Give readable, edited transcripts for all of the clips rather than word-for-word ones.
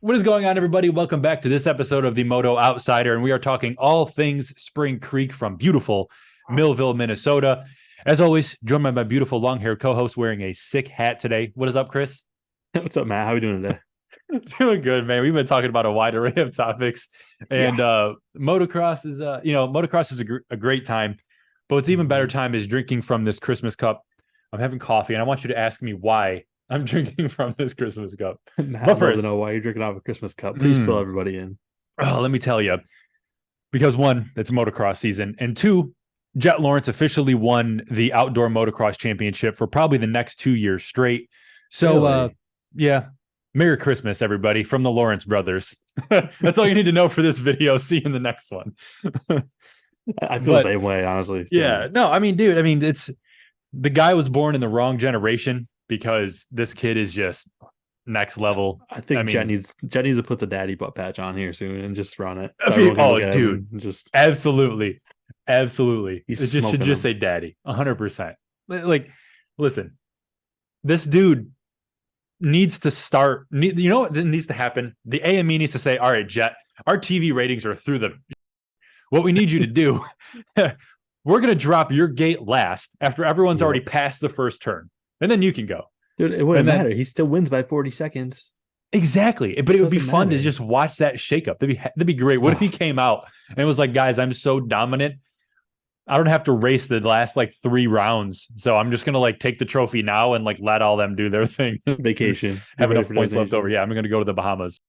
What is going on, everybody? Welcome back to this episode of the Moto Outsider, and we are talking all things Spring Creek from beautiful Millville, Minnesota. As always, joined by my beautiful long-haired co-host wearing a sick hat today. What is up, Chris? What's up, Matt? How are we doing today? Doing good, man. We've been talking about a wide array of topics, and motocross is, motocross is a great time, but what's even better time is drinking from this Christmas cup. I'm having coffee, and I want you to ask me why I'm drinking from this Christmas cup. Matt, But I'd love to first, know why you're drinking out of a Christmas cup. Please fill everybody in. let me tell you, because one, it's motocross season, and two, Jet Lawrence officially won the outdoor motocross championship for probably the next 2 years straight. So, Really? yeah, Merry Christmas, everybody, from the Lawrence brothers. That's all you need to know for this video. See you in the next one. I feel the same way, honestly. Yeah, no, I mean, dude, it's the guy was born in the wrong generation because this kid is just next level. I think Jet needs to put the daddy butt patch on here soon and just run it. Dude, just absolutely. It just should just say daddy 100%. Like, listen, this dude needs to start. You know what needs to happen? The AME needs to say, all right, Jet, our TV ratings are through the. What we need you to do, we're going to drop your gate last after everyone's already passed the first turn. And then you can go. Dude, it wouldn't matter. He still wins by 40 seconds. Exactly. But it would be fun to just watch that shakeup. That'd be great. What if he came out and was like, guys, I'm so dominant. I don't have to race the last like 3 rounds. So I'm just going to like take the trophy now and like let all them do their thing. Vacation. Have enough points left over. Yeah, I'm going to go to the Bahamas.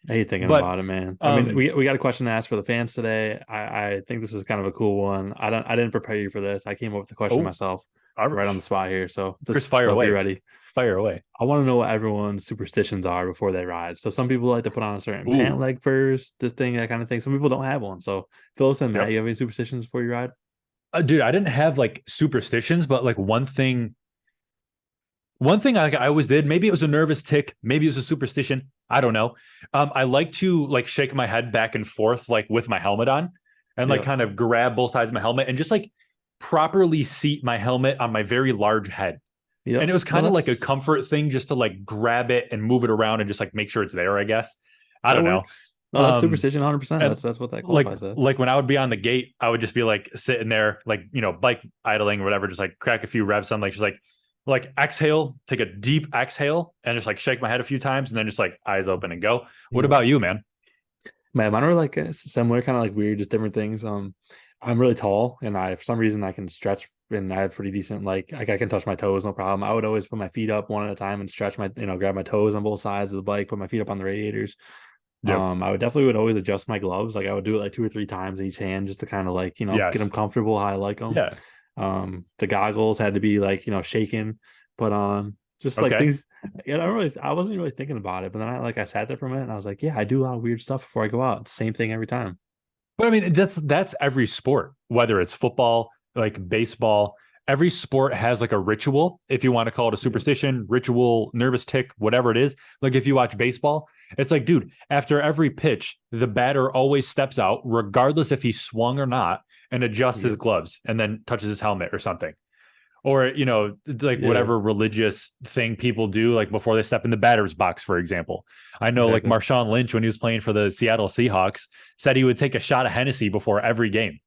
I hate thinking about it, man. I mean, we got a question to ask for the fans today. I think this is kind of a cool one. I didn't prepare you for this. I came up with the question myself right on the spot here. So Chris, fire away. Be ready. Fire away. I want to know what everyone's superstitions are before they ride. So some people like to put on a certain pant leg first, this thing, that kind of thing. Some people don't have one. So fill us in, Matt. You have any superstitions before you ride? Dude, I didn't have like superstitions, but like one thing I always did, maybe it was a nervous tick, maybe it was a superstition, I don't know. I like to like shake my head back and forth like with my helmet on and like kind of grab both sides of my helmet and just like properly seat my helmet on my very large head. And it was kind of like a comfort thing just to like grab it and move it around and just like make sure it's there, I guess. I don't know. No, that's superstition 100%. That's what that qualifies as. Like when I would be on the gate, I would just be like sitting there, like, bike idling or whatever, just like crack a few reps on like just like exhale, take a deep exhale and just like shake my head a few times and then just like eyes open and go. What about you, man? Mine are like similar, kind of like weird, just different things. I'm really tall and for some reason I can stretch and I have pretty decent, like I can touch my toes, no problem. I would always put my feet up one at a time and stretch my, grab my toes on both sides of the bike, put my feet up on the radiators. Yep. I would always adjust my gloves. Like I would do it like 2 or 3 times each hand just to kind of like, get them comfortable how I like them. Yeah. The goggles had to be like, shaken, put on, just like things. I wasn't really thinking about it, but then I sat there for a minute and I was like, yeah, I do a lot of weird stuff before I go out. Same thing every time. But I mean, that's every sport, whether it's football, like baseball. Every sport has like a ritual, if you want to call it a superstition, ritual, nervous tick, whatever it is. Like if you watch baseball, it's like, dude, after every pitch, the batter always steps out, regardless if he swung or not, and adjusts his gloves and then touches his helmet or something. Or, whatever religious thing people do, like before they step in the batter's box, for example. I know like Marshawn Lynch, when he was playing for the Seattle Seahawks, said he would take a shot of Hennessy before every game.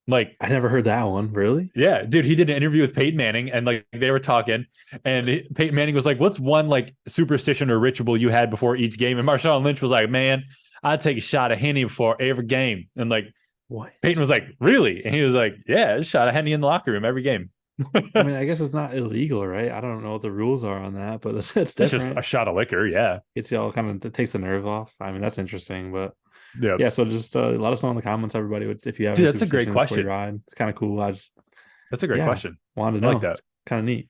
Like, I never heard that one. Really? Yeah, dude, he did an interview with Peyton Manning and like they were talking and Peyton Manning was like, what's one like superstition or ritual you had before each game? And Marshawn Lynch was like, man, I'd take a shot of Henny before every game. And like, what? Peyton was like, really? And he was like, yeah, a shot of Henny in the locker room every game. I mean, I guess it's not illegal, right? I don't know what the rules are on that, but it's just a shot of liquor. Yeah. It's all it takes the nerve off. I mean, that's interesting, but yeah. So just let us know in the comments, everybody, if you have. Dude, that's a great question. It's kind of cool. That's a great question. Wanted to know. I like that. Kind of neat.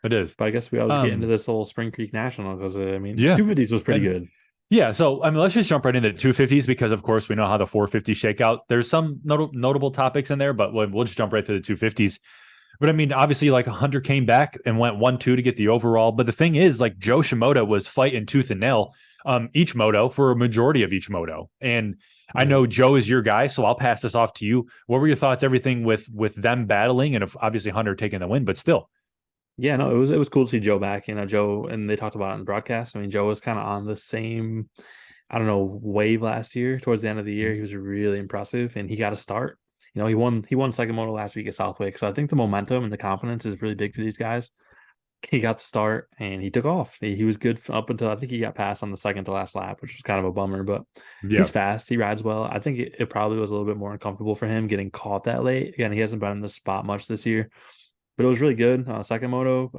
It is. But I guess we always get into this whole Spring Creek National because 250s was pretty good. Yeah, so I mean, let's just jump right into the 250s because, of course, we know how the 450 shake out. There's some notable topics in there, but we'll just jump right to the 250s. But I mean, obviously, like Hunter came back and went 1-2 to get the overall. But the thing is, like Joe Shimoda was fighting tooth and nail each moto for a majority of each moto. And I know Joe is your guy, so I'll pass this off to you. What were your thoughts? Everything with them battling, and obviously Hunter taking the win, but still. Yeah, no, it was cool to see Joe back. Joe, and they talked about it in the broadcast. I mean, Joe was kind of on the same, I don't know, wave last year. Towards the end of the year, Mhm. he was really impressive, and he got a start. He won second moto last week at Southwick. So I think the momentum and the confidence is really big for these guys. He got the start and he took off. He was good up until I think he got passed on the second to last lap, which was kind of a bummer. But Yeah, he's fast. He rides well. I think it probably was a little bit more uncomfortable for him getting caught that late. Again, he hasn't been in the spot much this year, but it was really good. Second moto,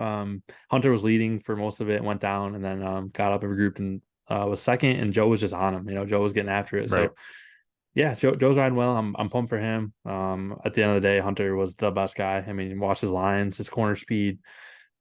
Hunter was leading for most of it, went down, and then got up and regrouped and was second. And Joe was just on him. Joe was getting after it. right. So yeah, Joe's riding well. I'm pumped for him. At the end of the day, Hunter was the best guy. I mean, watch his lines, his corner speed.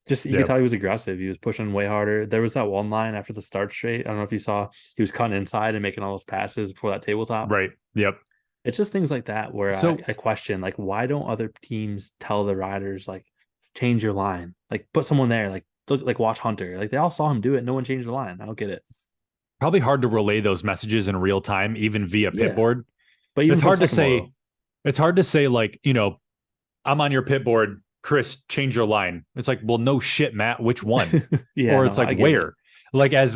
Just you could Yeah, tell he was aggressive. He was pushing way harder. There was that one line after the start straight. I don't know if you saw. He was cutting inside and making all those passes before that tabletop. right. Yep. It's just things like that where I, So I question like why don't other teams tell the riders like change your line, like put someone there, like look like watch Hunter, like they all saw him do it. No one changed the line. I don't get it. probably hard to relay those messages in real time, even via pit Yeah, board. but even It's for the hard to second say. moto, It's hard to say, like, I'm on your pit board, Chris, change your line. It's like, well, no shit, Matt, which one? yeah, Or no, it's like I get it. where? Like as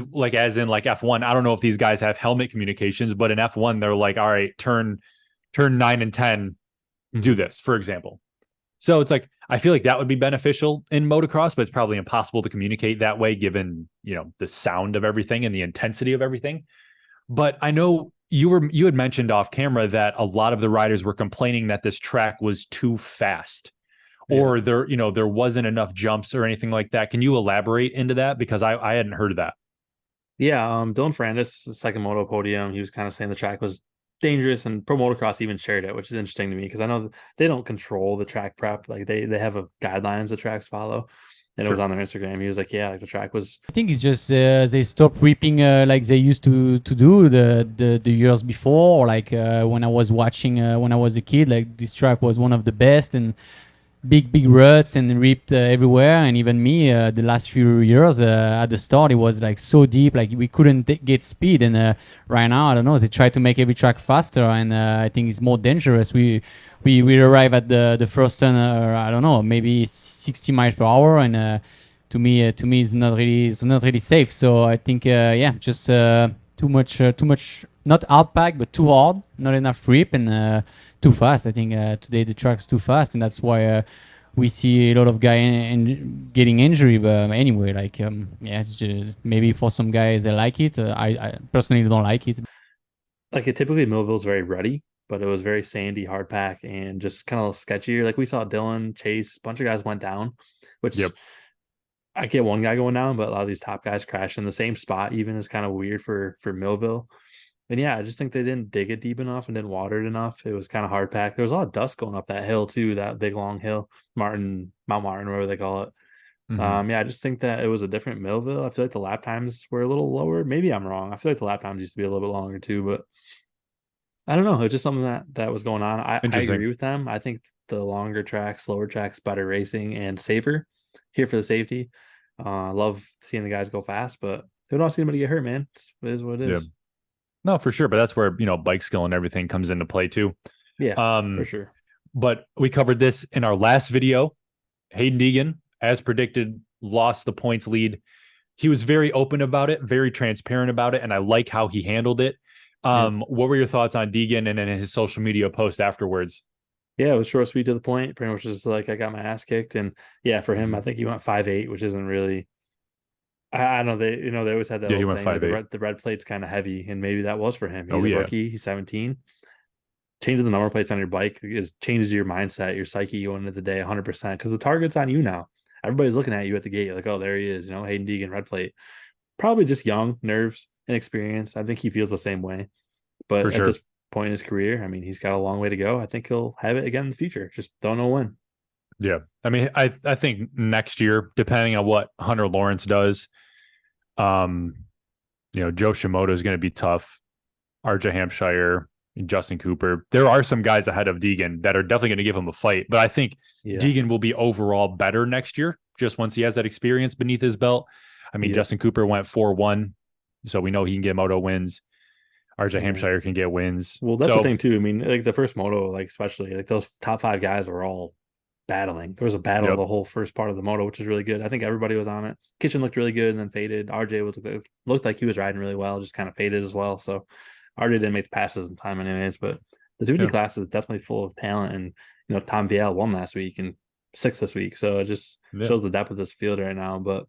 in like F1. I don't know if these guys have helmet communications, but in F1, they're like, all right, turn 9 and 10, do Mhm. this, for example. So it's like I feel like that would be beneficial in motocross, but it's probably impossible to communicate that way given, the sound of everything and the intensity of everything. But I know you had mentioned off camera that a lot of the riders were complaining that this track was too fast Yeah. or there wasn't enough jumps or anything like that. Can you elaborate into that? Because I hadn't heard of that. Yeah, Dylan Ferrandis, second moto podium, he was kind of saying the track was dangerous, and Pro Motocross even shared it, which is interesting to me because I know they don't control the track prep. Like they have a guidelines the tracks follow, and it was Sure. on their Instagram. He was like, yeah, like the track was. I think it's just they stop reaping like they used to do the years before. Or like when I was watching when I was a kid, like this track was one of the best and big ruts and ripped everywhere. And even me, the last few years at the start, it was like so deep, like we couldn't get speed. And right now, I don't know. They try to make every track faster, and I think it's more dangerous. We arrive at the first turn, I don't know, maybe 60 miles per hour, and to me it's not really safe. So I think yeah, just too much not outpack but too hard, not enough grip, and too fast. I think today the track's too fast, and that's why we see a lot of guys getting injury. But anyway, like yeah, it's just, maybe for some guys they like it. I personally don't like it. Like it typically Millville's very ruddy, but it was very sandy, hard pack, and just kind of sketchier. Like we saw Dylan, Chase, a bunch of guys went down, which Yep. I get one guy going down, but a lot of these top guys crash in the same spot. Even is kind of weird for Millville. And yeah, I just think they didn't dig it deep enough and didn't water it enough. It was kind of hard packed. There was a lot of dust going up that hill too, that big long hill, Mount Martin, whatever they call it. Hmm. Yeah, I just think that it was a different Millville. I feel like the lap times were a little lower. Maybe I'm wrong. I feel like the lap times used to be a little bit longer too, but I don't know. It's just something that was going on. I Interesting. agree with them. I think the longer tracks, slower tracks, better racing and safer. Here for the safety. I love seeing the guys go fast, but they don't see anybody get hurt, man. It is what it Yeah. is. No, for sure. But that's where, bike skill and everything comes into play too. Yeah, for Um, sure. but we covered this in our last video. Hayden Deegan, as predicted, lost the points lead. He was very open about it, very transparent about it, and I like how he handled it. Yeah. What were your thoughts on Deegan and then his social media post afterwards? Yeah, it was short, sweet to the point. Pretty much just like I got my ass kicked. And yeah, for him, I Mhm. think he went 5'8", which isn't really I know they always had that Yeah, he little went saying like 5'8". the red plate's kind of heavy, and maybe that was for him. Oh He's a yeah. rookie, he's 17. Changing the number plates on your bike is changes your mindset, your psyche going into the day 100% because the target's on you now. Everybody's looking at you at the gate, like, oh, there he is, Hayden Deegan, red plate. Probably just young, nerves, inexperience. I think he feels the same way. For But at sure. this point in his career, I mean, he's got a long way to go. I think he'll have it again in the future. Just don't know when. Yeah. I mean, I think next year, depending on what Hunter Lawrence does, um, Joe Shimoda is going to be tough. RJ Hampshire, Justin Cooper. There are some guys ahead of Deegan that are definitely going to give him a fight, but I think Yeah. Deegan will be overall better next year, just once he has that experience beneath his belt. I mean, Yep. Justin Cooper went 4-1, so we know he can get moto wins. RJ Yeah. Hampshire can get wins. Well, that's the So thing too. I mean, like the first moto, like especially like those top five guys were all battling. There was a battle the whole first part of the moto, which is really good. I think everybody was on it. Kitchen looked really good and then faded. RJ looked like he was riding really well, just kind of faded as well. So RJ didn't make the passes in time anyways, but the 250 class is definitely full of talent. And Tom Viel won last week and 6th this week. So it just shows the depth of this field right now. But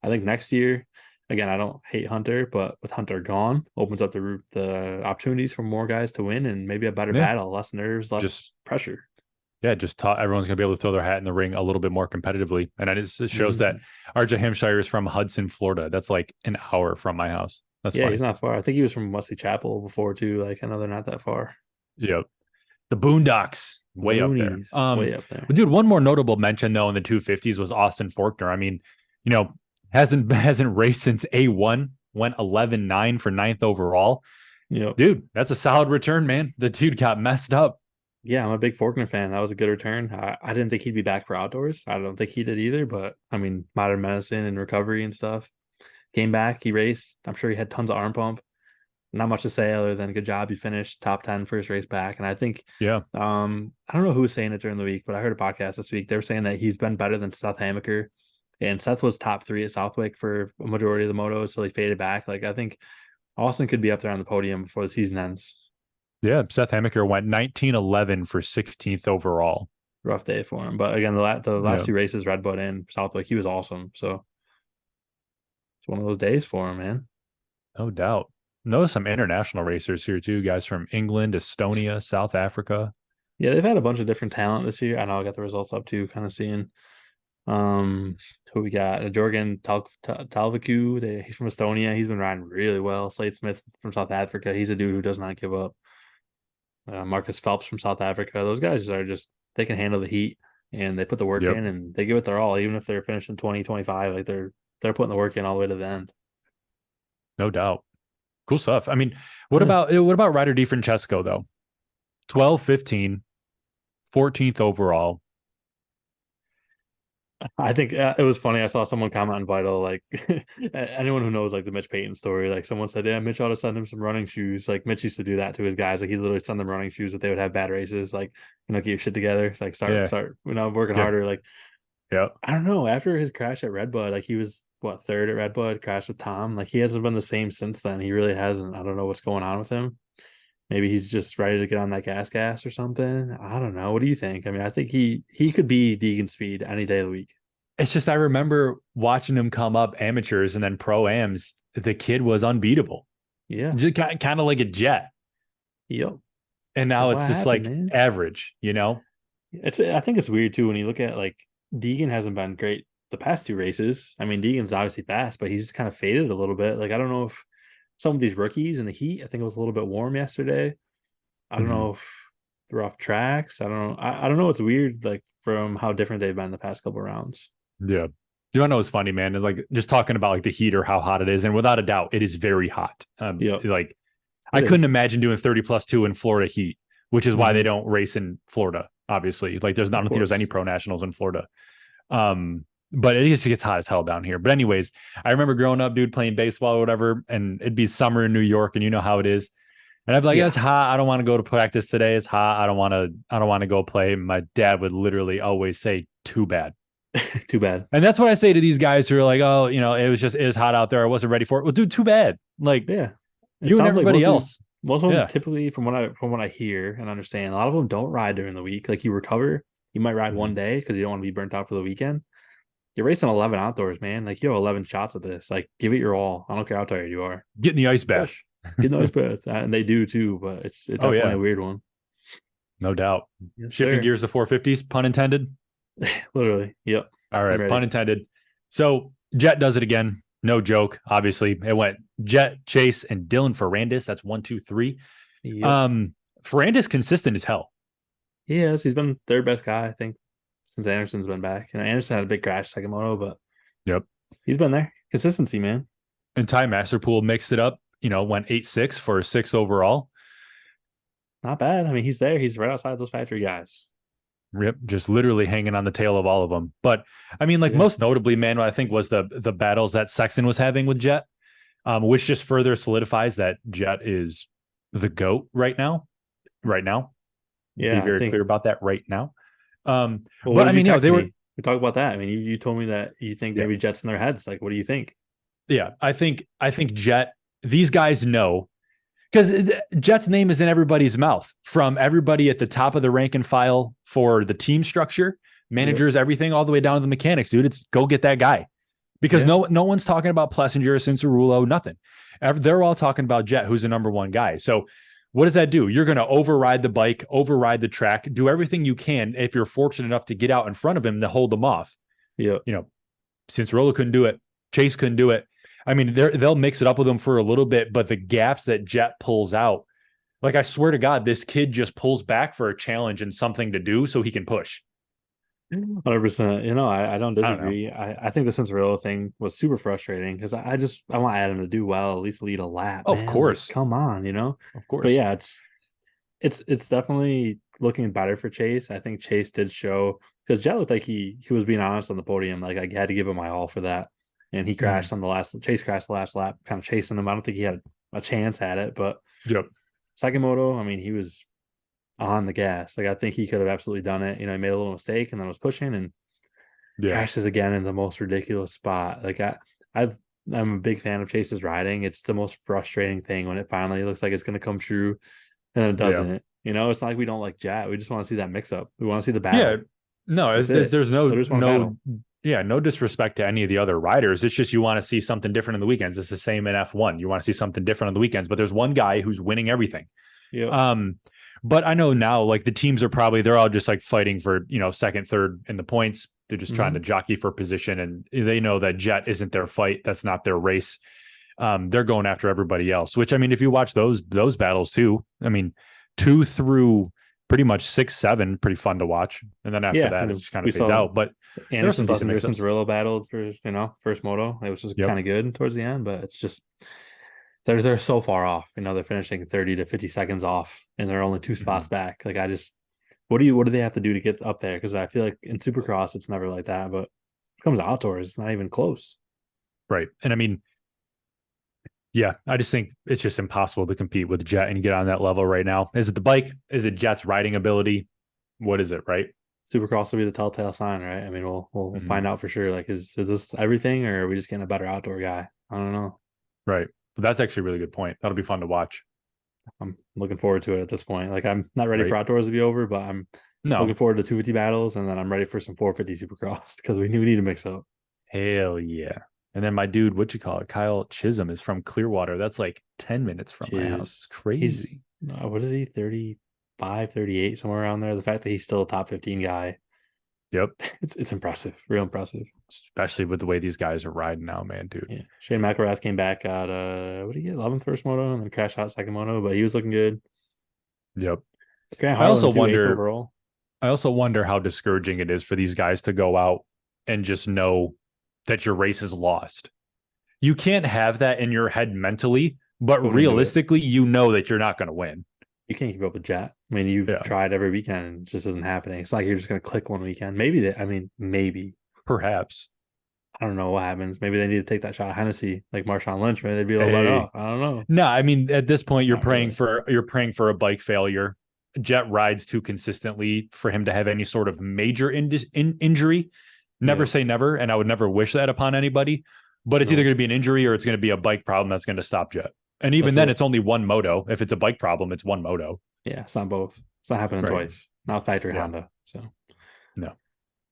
I think next year, again, I don't hate Hunter, but with Hunter gone, opens up the opportunities for more guys to win and maybe a better battle, less nerves, less pressure. Yeah, just everyone's going to be able to throw their hat in the ring a little bit more competitively. And it shows that RJ Hampshire is from Hudson, Florida. That's like an hour from my house. That's funny. He's not far. I think he was from Wesley Chapel before too. Like, I know they're not that far. Yep. The Boondocks, way up there. Way up there. But dude, one more notable mention though in the 250s was Austin Faulkner. I mean, hasn't raced since A1, went 11-9 for 9th overall. Dude, that's a solid return, man. The dude got messed up. Yeah, I'm a big Faulkner fan. That was a good return. I didn't think he'd be back for outdoors. I don't think he did either, but I mean, modern medicine and recovery and stuff. Came back, he raced. I'm sure he had tons of arm pump. Not much to say other than good job. He finished top 10 first race back. And I think, I don't know who was saying it during the week, but I heard a podcast this week. They were saying that he's been better than Seth Hammaker. And Seth was top 3 at Southwick for a majority of the motos, so he faded back. Like, I think Austin could be up there on the podium before the season ends. Yeah, Seth Hammaker went 19-11 for 16th overall. Rough day for him. But again, the last 2 races, Redbud and Southwick, he was awesome. So it's one of those days for him, man. No doubt. Notice some international racers here too, guys from England, Estonia, South Africa. Yeah, they've had a bunch of different talent this year. I know I got the results up too, kind of seeing who we got. Jorgen Talviku, he's from Estonia. He's been riding really well. Slade Smith from South Africa. He's a dude who does not give up. Marcus Phelps from South Africa. Those guys they can handle the heat and they put the work in and they give it their all, even if they're finishing 20-25. Like they're putting the work in all the way to the end. No doubt. Cool stuff. I mean, what about Ryder DiFrancesco though? 12-15, 14th overall. I think it was funny. I saw someone comment on Vital, like anyone who knows like the Mitch Payton story, like someone said, yeah, Mitch ought to send him some running shoes. Like Mitch used to do that to his guys. Like he literally send them running shoes if they would have bad races. Like, get your shit together. It's like start, working harder. Like, I don't know. After his crash at Redbud, like he was 3rd at Redbud, crashed with Tom. Like he hasn't been the same since then. He really hasn't. I don't know what's going on with him. Maybe he's just ready to get on that gas or something. I don't know. What do you think? I mean, I think he could be Deegan speed any day of the week. It's just I remember watching him come up amateurs and then pro-ams. The kid was unbeatable. Yeah. Just kind of like a jet. Yep. And now it's just happened, like average, I think it's weird too when you look at like Deegan hasn't been great the past 2 races. I mean, Deegan's obviously fast, but he's kind of faded a little bit. Like I don't know if some of these rookies in the heat, I think it was a little bit warm yesterday. I don't know if they're off tracks. I don't know. I don't know. It's weird, like from how different they've been the past couple of rounds. Yeah. Know it's funny, man. It's like just talking about like the heat or how hot it is. And without a doubt, it is very hot. Like I couldn't imagine doing 30+2 in Florida heat, which is why they don't race in Florida, obviously. Like I don't think there's any pro nationals in Florida. But it just gets hot as hell down here. But anyways, I remember growing up, dude, playing baseball or whatever, and it'd be summer in New York, and you know how it is. And I'd be like, it's hot. I don't want to go to practice today. It's hot. I don't want to go play. My dad would literally always say, too bad. Too bad. And that's what I say to these guys who are like, oh, it was hot out there. I wasn't ready for it. Well, dude, too bad. Like, you and everybody else. Most of them typically, from what I hear and understand, a lot of them don't ride during the week. Like you recover, you might ride one day because you don't want to be burnt out for the weekend. You're racing 11 outdoors, man. Like you have 11 shots of this. Like give it your all. I don't care how tired you are. Get in the ice bath. Get in the ice bath, and they do too. But it's definitely a weird one. No doubt. Yes, Shifting gears to 450s, pun intended. Literally. Yep. All right, pun intended. So Jet does it again. No joke. Obviously, it went Jet, Chase, and Dylan Ferrandis. That's 1, 2, 3. Yep. Ferrandis consistent as hell. He is. He's been 3rd best guy, I think, since Anderson's been back. Anderson had a big crash second moto, but he's been there. Consistency, man. And Ty Masterpool mixed it up. Went 8-6 for 6th overall. Not bad. I mean, he's there. He's right outside those factory guys. Yep, just literally hanging on the tail of all of them. But I mean, most notably, man, what I think was the battles that Sexton was having with Jet, which just further solidifies that Jet is the GOAT right now. Yeah, be very clear about that right now. Well, But I mean, they were. we talk about that. I mean, you told me that you think maybe Jets in their heads. Like, what do you think? Yeah, I think Jet. These guys know because Jet's name is in everybody's mouth, from everybody at the top of the rank and file for the team structure, managers, everything, all the way down to the mechanics. Dude, it's go get that guy, because no one's talking about Plessinger, Cincerulo, nothing. They're all talking about Jet, who's the number one guy. So what does that do? You're going to override the bike, override the track, do everything you can if you're fortunate enough to get out in front of him to hold them off. Yeah, Cincerulo couldn't do it. Chase couldn't do it. I mean, they'll mix it up with them for a little bit, but the gaps that Jet pulls out, like I swear to God, this kid just pulls back for a challenge and something to do so he can push. 100%. I don't disagree. I think the Cincerillo thing was super frustrating because I want Adam to do well, at least lead a lap. Of course, come on, of course. But yeah, it's definitely looking better for Chase. I think Chase did show, because Jet looked like he was being honest on the podium. Like I had to give him my all for that. And he crashed on Chase crashed the last lap, kind of chasing him. I don't think he had a chance at it, but second moto, I mean, he was on the gas. Like I think he could have absolutely done it. He made a little mistake and then was pushing and crashes again in the most ridiculous spot. Like I'm a big fan of Chase's riding. It's the most frustrating thing when it finally looks like it's going to come true and then it doesn't. It's not like we don't like Jet. We just want to see that mix up. We want to see the battle. Yeah. No, there's no disrespect to any of the other riders. It's just you want to see something different in the weekends. It's the same in F1. You want to see something different on the weekends, but there's one guy who's winning everything. Yeah. But I know now, like the teams they're all just like fighting for, second, third in the points. They're just trying to jockey for position, and they know that Jet isn't their fight. That's not their race. They're going after everybody else, which, I mean, if you watch those battles too, I mean, 2 through pretty much 6, 7, pretty fun to watch. And then after that, it just kind of fades out. But Anderson Cincerillo battled for, first moto, which was kind of good towards the end, but it's just, they're so far off. They're finishing 30 to 50 seconds off and they're only 2 spots back. Like what do they have to do to get up there? Because I feel like in Supercross, it's never like that, but when it comes to outdoors, it's not even close. Right. And I mean, yeah, I just think it's just impossible to compete with Jet and get on that level right now. Is it the bike? Is it Jet's riding ability? What is it, right? Supercross will be the telltale sign, right? I mean, we'll find out for sure. Like, is this everything, or are we just getting a better outdoor guy? I don't know. Right. But that's actually a really good point. That'll be fun to watch. I'm looking forward to it at this point. Like, I'm not ready for outdoors to be over, but I'm looking forward to 250 battles, and then I'm ready for some 450 Supercross because we need to mix up. Hell yeah. And then my dude, Kyle Chisholm is from Clearwater. That's like 10 minutes from my house. It's crazy. What is he? 35, 38, somewhere around there. The fact that he's still a top 15 guy. Yep. It's impressive. Real impressive. Especially with the way these guys are riding now, man, dude. Yeah. Shane McElrath came back at, what did he get? 11th first moto and then crashed out second moto, but he was looking good. Yep. I also wonder how discouraging it is for these guys to go out and just know that your race is lost. You can't have that in your head mentally, but realistically, you know that you're not going to win. You can't keep up with Jet. I mean, you've tried every weekend and it just isn't happening. It's like you're just going to click one weekend. Maybe. Perhaps. I don't know what happens. Maybe they need to take that shot of Hennessy, like Marshawn Lynch. Maybe they'd be able to let off. I don't know. No, I mean, at this point, you're praying for a bike failure. Jet rides too consistently for him to have any sort of major injury. Never say never, and I would never wish that upon anybody. But it's either going to be an injury or it's going to be a bike problem that's going to stop Jet. And even then, it's only one moto. If it's a bike problem, it's one moto. Yeah, it's not both. It's not happening twice. Not factory Honda. So no,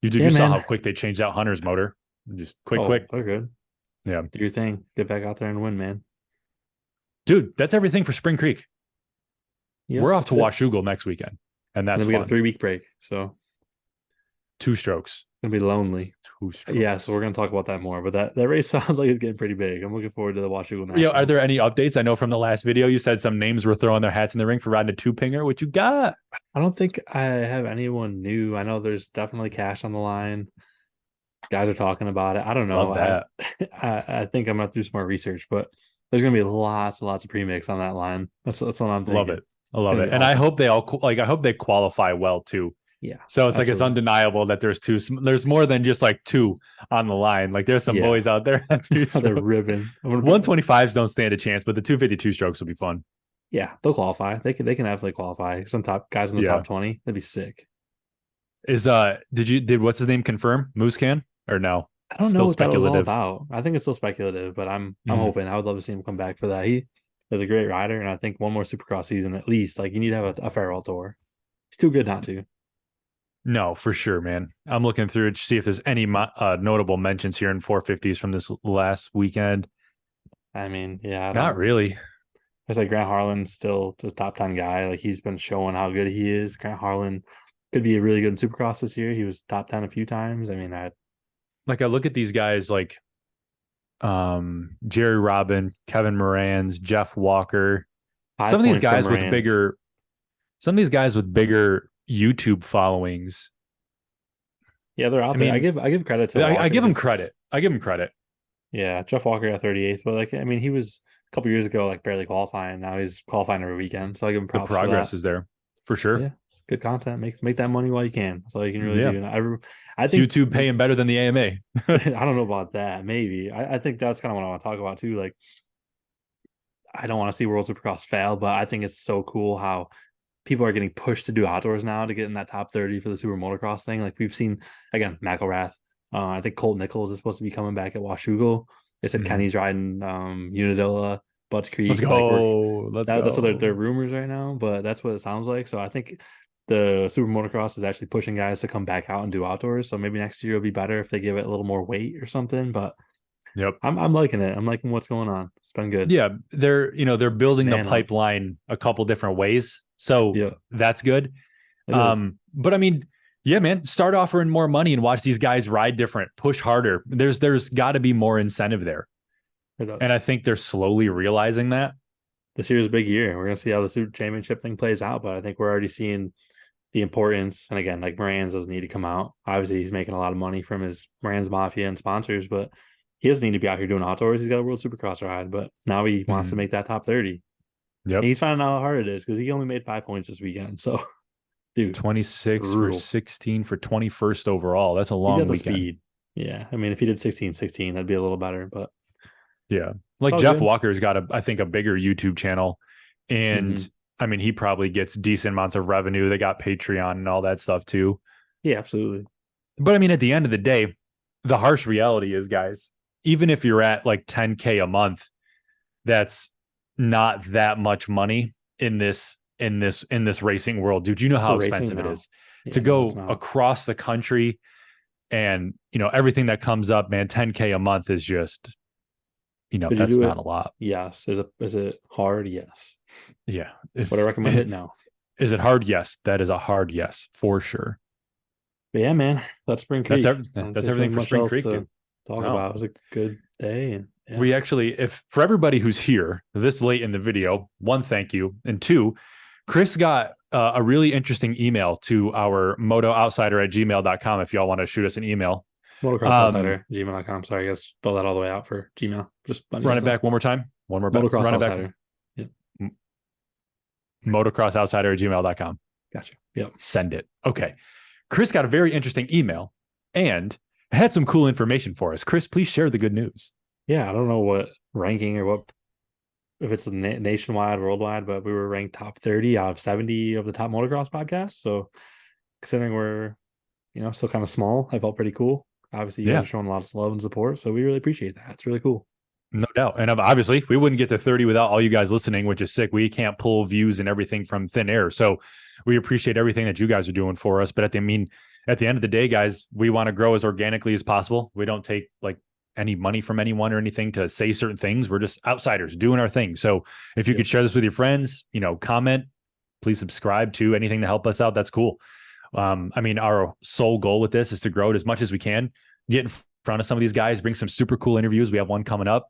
you saw how quick they changed out Hunter's motor. Just quick. They're good. Yeah, do your thing. Get back out there and win, man. Dude, that's everything for Spring Creek. Yep, we're off to Washougal next weekend, and that's we got a 3-week break. So 2 strokes. Gonna be lonely. 2 strokes. Yeah, so we're gonna talk about that more. But that race sounds like it's getting pretty big. I'm looking forward to the Washougal National. Yeah, are there any updates? I know from the last video you said some names were throwing their hats in the ring for riding a 2-pinger. What you got? I don't think I have anyone new. I know there's definitely cash on the line. Guys are talking about it. I don't know. Love that. I think I'm gonna do some more research, but there's gonna be lots and lots of premix on that line. That's what I'm thinking. Love it. I love it. And awesome. I hope they qualify well too. Yeah. So it's like it's undeniable that there's more than just like 2 on the line. Like there's some boys out there at 2 strokes. They're ribbing. 125s don't stand a chance, but the 252 strokes will be fun. Yeah, they'll qualify. They can definitely qualify. Some top guys in the top 20. That'd be sick. Did what's his name confirm Moose can or no? I don't know Still what that was all speculative. about. I think it's still speculative, but I'm Mhm. hoping. I would love to see him come back for that. He is a great rider, and I think one more Supercross season at least. Like you need to have a farewell tour. He's too good not to. No, for sure, man. I'm looking through it to see if there's any notable mentions here in 450s from this last weekend. I mean, yeah, I Not don't. really. It's like Grant Harlan's still the top 10 guy. Like he's been showing how good he is. Grant Harlan could be a really good in Supercross this year. He was top 10 a few times. I mean, Like I look at these guys like Jerry Robin, Kevin Moran's, Jeff Walker. high Some of these points from guys with Moran's. bigger some of these guys with bigger YouTube followings. Yeah, they're out I there. mean, I give credit to I Walker give him because credit. I give him credit. yeah, Jeff Walker got 38th, but like I mean, he was a couple years ago like barely qualifying. Now he's qualifying every weekend, so I give him The props for that. progress is there for sure. Yeah, good content. Make that money while you can. That's all you can really Yeah. do. And I Is think YouTube paying better than the AMA? I don't know about that. Maybe I think that's kind of what I want to talk about too. Like I don't want to see World Supercross fail, but I think it's so cool how people are getting pushed to do outdoors now to get in that top 30 for the Super Motocross thing. Like we've seen again, McElrath. I think Colt Nichols is supposed to be coming back at Washougal. They said Mhm. Kenny's riding Unadilla, Butts Let's Creek. Like go. Let's that's what they're go. rumors right now, but that's what it sounds like. So I think the Super Motocross is actually pushing guys to come back out and do outdoors. So maybe next year it'll be better if they give it a little more weight or something. But Yep. I'm liking it. I'm liking what's going on. It's been good. Yeah, they're building the Manhunt. pipeline a couple different ways. So Yeah, that's good. it is. But I mean, yeah, man, start offering more money and watch these guys ride different, push harder. There's got to be more incentive there. It And does. I think they're slowly realizing that. This year's a big year. We're gonna see how the Super Championship thing plays out, but I think we're already seeing the importance. And again, like Moran's doesn't need to come out. Obviously, he's making a lot of money from his Moran's Mafia and sponsors, but he doesn't need to be out here doing outdoors. He's got a World Supercross ride, but now he wants to Mhm. make that top 30. And Yep. he's finding out how hard it is because he only made 5 points this weekend. So, dude, 26 for brutal. 16 for 21st overall. That's a He's long got the weekend. speed. Yeah. I mean, if he did 16-16, that'd be a little better, but Yeah. Like all Jeff good. Walker's got I think a bigger YouTube channel. And Mhm. I mean, he probably gets decent amounts of revenue. They got Patreon and all that stuff too. Yeah, absolutely. But I mean, at the end of the day, the harsh reality is, guys, even if you're at like 10K a month, that's not that much money in this racing world. Dude, you know how For racing, expensive it no. is Yeah, to no, it's go not. across the country and everything that comes up, man. 10K a month is just, Could you that's do not it? a lot. Yes. Is it hard? Yes. Yeah. Would I recommend it? No. Is it hard? Yes. That is a hard yes, for sure. But yeah, man, that's Spring That's Creek. that's There's everything really for much Spring else Creek, to dude. talk No. about. It was a good day, and yeah, We actually, if for everybody who's here this late in the video, one, thank you. And two, Chris got a really interesting email to our motooutsider@gmail.com if y'all want to shoot us an email. Motocross Outsider, gmail.com. Sorry, I gotta spell that all the way out for Gmail. Just let me Run guys it know. back one more time. One more back. Motocross Run it back. Outsider. Yep. Motocrossoutsider@gmail.com. Gotcha. Yep. Send it. Okay. Chris got a very interesting email and had some cool information for us. Chris, please share the good news. Yeah, I don't know what ranking or what if it's nationwide, worldwide, but we were ranked top 30 out of 70 of the top motocross podcasts. So considering we're still kind of small, I felt pretty cool. Obviously, you guys Yeah. are showing a lot of love and support, so we really appreciate that. It's really cool. No doubt. And obviously, we wouldn't get to 30 without all you guys listening, which is sick. We can't pull views and everything from thin air. So we appreciate everything that you guys are doing for us. But at the end of the day, guys, we want to grow as organically as possible. We don't take like any money from anyone or anything to say certain things. We're just outsiders doing our thing. So if you could share this with your friends, comment, please subscribe to anything to help us out. That's cool. Our sole goal with this is to grow it as much as we can, get in front of some of these guys, bring some super cool interviews. We have one coming up.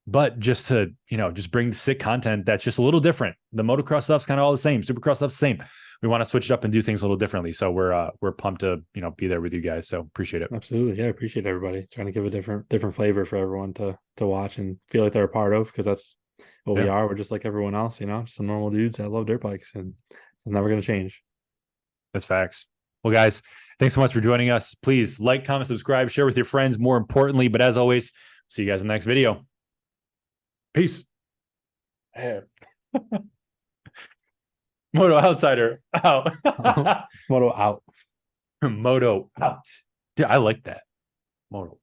But just to, just bring sick content that's just a little different. The motocross stuff's kind of all the same. Supercross stuff's the same. We want to switch it up and do things a little differently. So we're pumped to, be there with you guys. So appreciate it. Absolutely. Yeah, I appreciate everybody trying to give a different flavor for everyone to watch and feel like they're a part of, because that's what we are. We're just like everyone else, just some normal dudes that love dirt bikes, and it's never going to change. That's facts. Well, guys, thanks so much for joining us. Please like, comment, subscribe, share with your friends, more importantly. But as always, see you guys in the next video. Peace. Moto outsider out. Moto out. Moto out. Dude, I like that. Moto